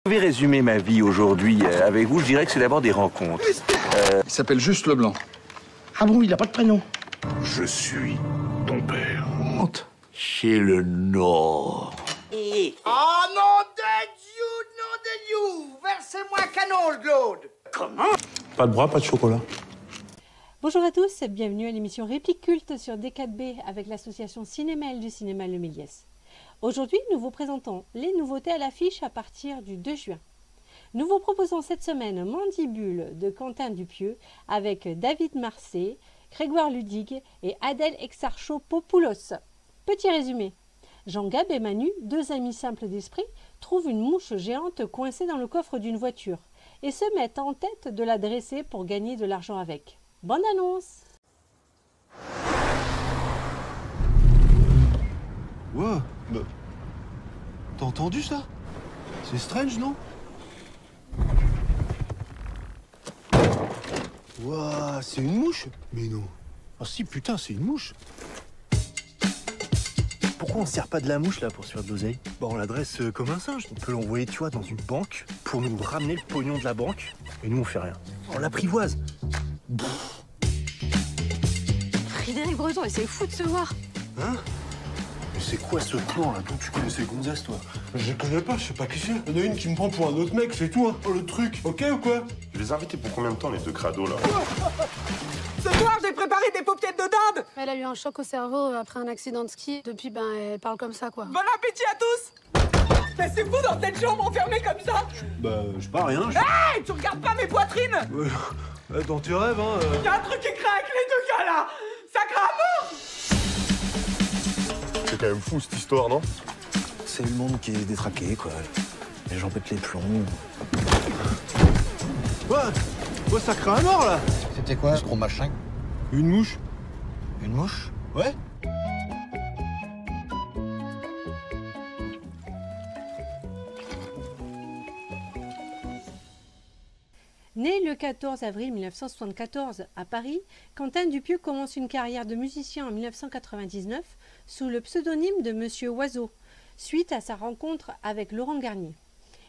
Je vais résumer ma vie aujourd'hui avec vous. Je dirais que c'est d'abord des rencontres. Il s'appelle Juste Leblanc. Ah bon, il n'a pas de prénom? Je suis ton père. Honte. Chez le Nord. Oh non de Dieu, versez-moi un canon, le Claude. Comment? Pas de bras, pas de chocolat. Bonjour à tous, bienvenue à l'émission Réplique Culte sur D4B avec l'association Cinémel du cinéma Le Méliès. Aujourd'hui, nous vous présentons les nouveautés à l'affiche à partir du 2 juin. Nous vous proposons cette semaine Mandibule de Quentin Dupieux avec David Marsay, Grégoire Ludig et Adèle Exarchopoulos. Petit résumé. Jean-Gab et Manu, deux amis simples d'esprit, trouvent une mouche géante coincée dans le coffre d'une voiture et se mettent en tête de la dresser pour gagner de l'argent avec. Bonne annonce! Ouais, bah... T'as entendu ça? C'est strange, non? Ouah, c'est une mouche? Mais non. Ah si, putain, c'est une mouche. Pourquoi on ne sert pas de la mouche là pour se faire de l'oseille? Bah, on l'adresse comme un singe. On peut l'envoyer, tu vois, dans une banque pour nous ramener le pognon de la banque. Et nous, on fait rien. On l'apprivoise. Frédéric Breton, et c'est fou de se voir. Hein? Mais c'est quoi ce plan là? D'où tu connais ces gonzesses, toi? Je les connais pas, je sais pas qui c'est. Il y en a une qui me prend pour un autre mec, c'est tout, hein. Oh, le truc, ok ou quoi? Tu les as invités pour combien de temps, les deux crados, là? Ce soir, j'ai préparé des paupiètes de dinde. Elle a eu un choc au cerveau après un accident de ski. Depuis, elle parle comme ça, quoi. Bon appétit à tous. Mais c'est fou dans cette chambre enfermée comme ça. Bah, je sais pas, rien. Hey, tu regardes pas mes poitrines? Dans tes rêves, hein. Y a un truc qui craque, les deux gars, là. Ça craque à mort. C'est quand même fou, cette histoire, non? C'est le monde qui est détraqué, quoi. Les gens pètent les plombs. Ouais, ça craint à mort, là. C'était quoi ce gros machin? Une mouche. Une mouche? Ouais. Né le 14 avril 1974 à Paris, Quentin Dupieux commence une carrière de musicien en 1999 sous le pseudonyme de Monsieur Oiseau, suite à sa rencontre avec Laurent Garnier.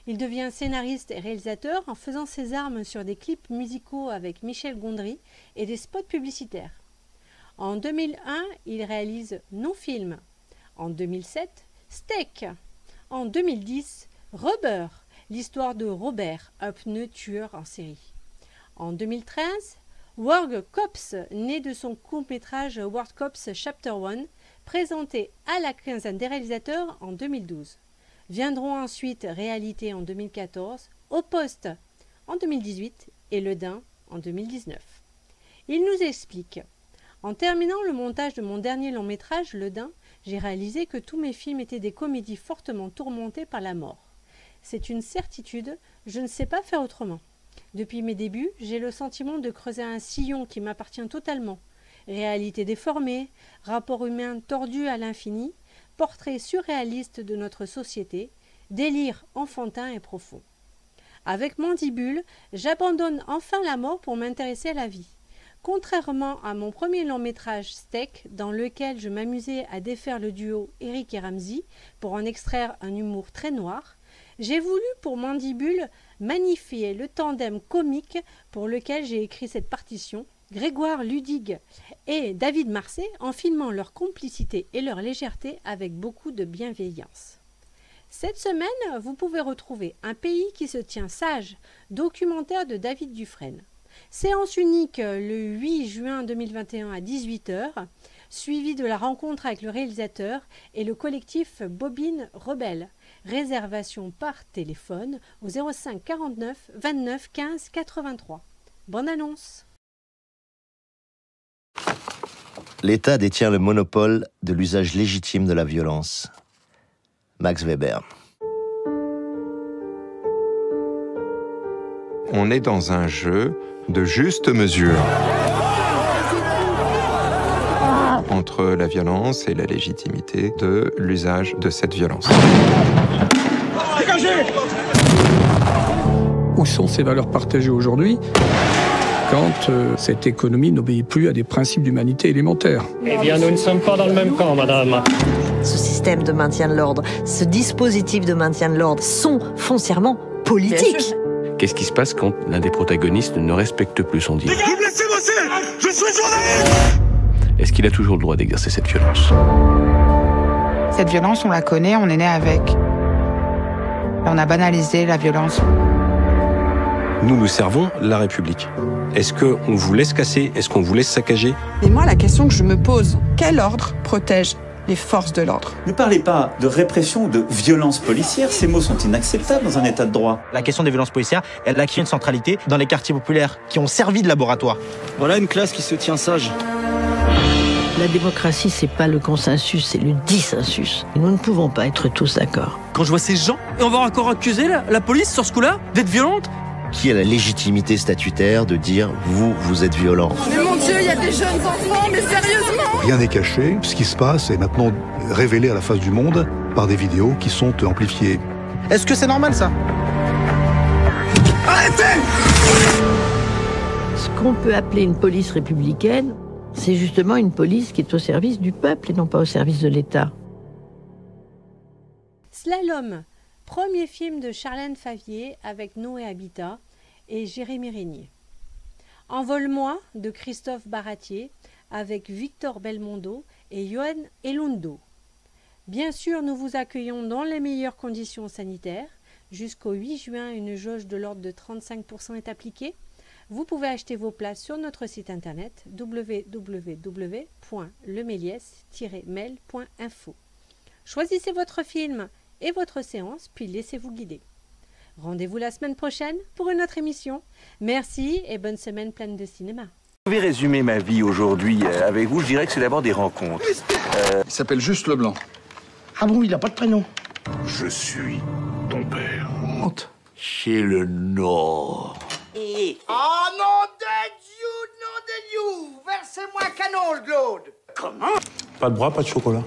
Il devient scénariste et réalisateur en faisant ses armes sur des clips musicaux avec Michel Gondry et des spots publicitaires. En 2001, il réalise Non-Film. En 2007, Steak. En 2010, Rubber, l'histoire de Robert, un pneu tueur en série. En 2013, World Cops, né de son court-métrage World Cops Chapter 1, présenté à la quinzaine des réalisateurs en 2012. Viendront ensuite Réalité en 2014, Au Poste en 2018 et Le Dain en 2019. Il nous explique: en terminant le montage de mon dernier long métrage, Le Dain, j'ai réalisé que tous mes films étaient des comédies fortement tourmentées par la mort. C'est une certitude, je ne sais pas faire autrement. Depuis mes débuts, j'ai le sentiment de creuser un sillon qui m'appartient totalement. Réalité déformée, rapport humain tordu à l'infini, portrait surréaliste de notre société, délire enfantin et profond. Avec Mandibule, j'abandonne enfin la mort pour m'intéresser à la vie. Contrairement à mon premier long métrage Steak, dans lequel je m'amusais à défaire le duo Eric et Ramsey pour en extraire un humour très noir, j'ai voulu pour Mandibule magnifier le tandem comique pour lequel j'ai écrit cette partition, Grégoire Ludig et David Marsay, en filmant leur complicité et leur légèreté avec beaucoup de bienveillance. Cette semaine, vous pouvez retrouver Un pays qui se tient sage, documentaire de David Dufresne. Séance unique le 8 juin 2021 à 18h, suivi de la rencontre avec le réalisateur et le collectif Bobine Rebelle. Réservation par téléphone au 05 49 29 15 83. Bonne annonce. L'État détient le monopole de l'usage légitime de la violence. Max Weber. On est dans un jeu de juste mesure entre la violence et la légitimité de l'usage de cette violence. Dégagez! Où sont ces valeurs partagées aujourd'hui quand cette économie n'obéit plus à des principes d'humanité élémentaires? Eh bien, nous ne sommes pas dans le même camp, madame. Ce système de maintien de l'ordre, ce dispositif de maintien de l'ordre sont foncièrement politique. Qu'est-ce qui se passe quand l'un des protagonistes ne respecte plus son deal? Vous me laissez bosser! Je suis journaliste! Est-ce qu'il a toujours le droit d'exercer cette violence? Cette violence, on la connaît, on est né avec. On a banalisé la violence. Nous servons la République. Est-ce qu'on vous laisse casser? Est-ce qu'on vous laisse saccager? Et moi, la question que je me pose, quel ordre protège les forces de l'ordre? Ne parlez pas de répression ou de violence policière, ces mots sont inacceptables dans un état de droit. La question des violences policières, elle acquis une centralité dans les quartiers populaires qui ont servi de laboratoire. Voilà une classe qui se tient sage. La démocratie, c'est pas le consensus, c'est le dissensus. Nous ne pouvons pas être tous d'accord. Quand je vois ces gens, et on va encore accuser la police sur ce coup-là d'être violente? Qui a la légitimité statutaire de dire « vous êtes violent » ? Mais mon Dieu, il y a des jeunes enfants, mais sérieusement! Rien n'est caché. Ce qui se passe est maintenant révélé à la face du monde par des vidéos qui sont amplifiées. Est-ce que c'est normal, ça? Arrêtez! Ce qu'on peut appeler une police républicaine, c'est justement une police qui est au service du peuple et non pas au service de l'État. Slalom, premier film de Charlène Favier avec Noé Habitat et Jérémy Régnier. Envole-moi de Christophe Baratier avec Victor Belmondo et Johan Elundo. Bien sûr, nous vous accueillons dans les meilleures conditions sanitaires. Jusqu'au 8 juin, une jauge de l'ordre de 35% est appliquée. Vous pouvez acheter vos places sur notre site internet www.lemelies-mail.info. Choisissez votre film et votre séance, puis laissez-vous guider. Rendez-vous la semaine prochaine pour une autre émission. Merci et bonne semaine pleine de cinéma. Je vais résumer ma vie aujourd'hui avec vous. Je dirais que c'est d'abord des rencontres. Il s'appelle Juste Leblanc. Ah bon, il n'a pas de prénom. Je suis ton père. Honte. Chez le Nord. Oh non de Dieu, non de Dieu! Versez-moi un canol, Claude! Comment? Pas de bras, pas de chocolat.